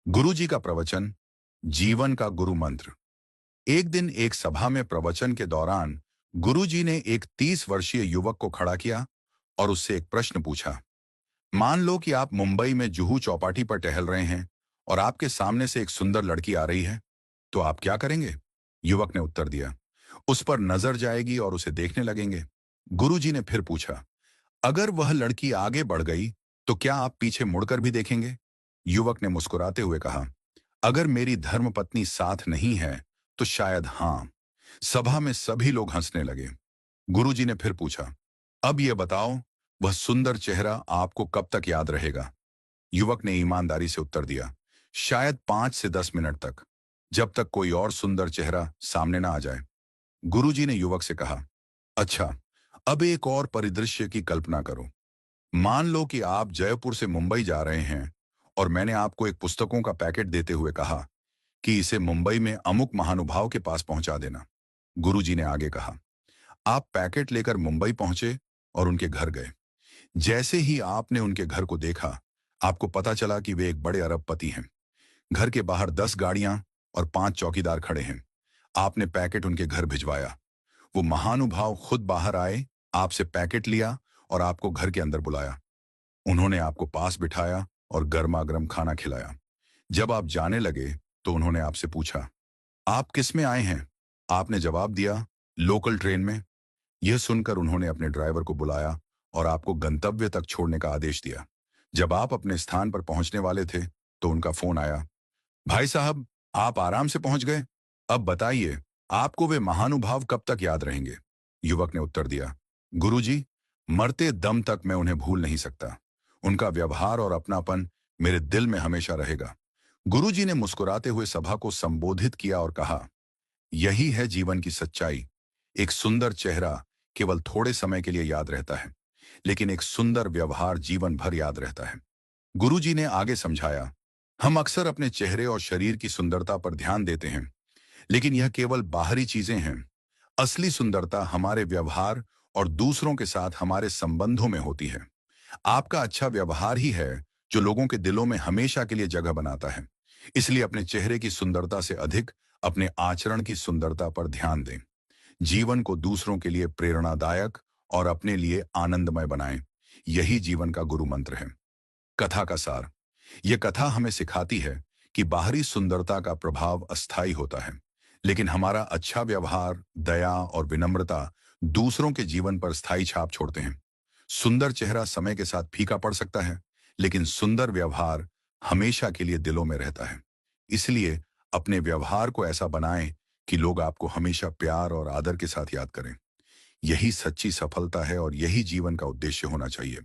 गुरुजी का प्रवचन, जीवन का गुरु मंत्र। एक दिन एक सभा में प्रवचन के दौरान गुरुजी ने एक 30 वर्षीय युवक को खड़ा किया और उससे एक प्रश्न पूछा। मान लो कि आप मुंबई में जुहू चौपाटी पर टहल रहे हैं और आपके सामने से एक सुंदर लड़की आ रही है, तो आप क्या करेंगे? युवक ने उत्तर दिया, उस पर नजर जाएगी और उसे देखने लगेंगे। गुरुजी ने फिर पूछा, अगर वह लड़की आगे बढ़ गई, तो क्या आप पीछे मुड़कर भी देखेंगे? युवक ने मुस्कुराते हुए कहा, अगर मेरी धर्मपत्नी साथ नहीं है तो शायद हां। सभा में सभी लोग हंसने लगे। गुरुजी ने फिर पूछा, अब यह बताओ, वह सुंदर चेहरा आपको कब तक याद रहेगा? युवक ने ईमानदारी से उत्तर दिया, शायद 5 से 10 मिनट तक, जब तक कोई और सुंदर चेहरा सामने ना आ जाए। गुरुजी ने युवक से कहा, अच्छा, अब एक और परिदृश्य की कल्पना करो। मान लो कि आप जयपुर से मुंबई जा रहे हैं और मैंने आपको एक पुस्तकों का पैकेट देते हुए कहा कि इसे मुंबई में अमुक महानुभाव के पास पहुंचा देना। गुरुजी ने आगे कहा, आप पैकेट लेकर मुंबई पहुंचे और उनके घर गए। जैसे ही आपने उनके घर को देखा, आपको पता चला कि वे एक बड़े अरबपति हैं। घर के बाहर 10 गाड़ियां और 5 चौकीदार खड़े हैं। आपने पैकेट उनके घर भिजवाया। वो महानुभाव खुद बाहर आए, आपसे पैकेट लिया और आपको घर के अंदर बुलाया। उन्होंने आपको पास बिठाया और गर्मा गर्म खाना खिलाया। जब आप जाने लगे तो उन्होंने आपसे पूछा, आप किस में आए हैं? आपने जवाब दिया, लोकल ट्रेन में। यह सुनकर उन्होंने अपने ड्राइवर को बुलाया और आपको गंतव्य तक छोड़ने का आदेश दिया। जब आप अपने स्थान पर पहुंचने वाले थे तो उनका फोन आया, भाई साहब, आप आराम से पहुंच गए। अब बताइए, आपको वे महानुभाव कब तक याद रहेंगे? युवक ने उत्तर दिया, गुरुजी, मरते दम तक मैं उन्हें भूल नहीं सकता। उनका व्यवहार और अपनापन मेरे दिल में हमेशा रहेगा। गुरुजी ने मुस्कुराते हुए सभा को संबोधित किया और कहा, यही है जीवन की सच्चाई। एक सुंदर चेहरा केवल थोड़े समय के लिए याद रहता है, लेकिन एक सुंदर व्यवहार जीवन भर याद रहता है। गुरुजी ने आगे समझाया, हम अक्सर अपने चेहरे और शरीर की सुंदरता पर ध्यान देते हैं, लेकिन यह केवल बाहरी चीजें हैं। असली सुंदरता हमारे व्यवहार और दूसरों के साथ हमारे संबंधों में होती है। आपका अच्छा व्यवहार ही है जो लोगों के दिलों में हमेशा के लिए जगह बनाता है। इसलिए अपने चेहरे की सुंदरता से अधिक अपने आचरण की सुंदरता पर ध्यान दें। जीवन को दूसरों के लिए प्रेरणादायक और अपने लिए आनंदमय बनाएं। यही जीवन का गुरु मंत्र है। कथा का सार। यह कथा हमें सिखाती है कि बाहरी सुंदरता का प्रभाव अस्थायी होता है, लेकिन हमारा अच्छा व्यवहार, दया और विनम्रता दूसरों के जीवन पर स्थायी छाप छोड़ते हैं। सुंदर चेहरा समय के साथ फीका पड़ सकता है, लेकिन सुंदर व्यवहार हमेशा के लिए दिलों में रहता है। इसलिए अपने व्यवहार को ऐसा बनाएं कि लोग आपको हमेशा प्यार और आदर के साथ याद करें। यही सच्ची सफलता है और यही जीवन का उद्देश्य होना चाहिए।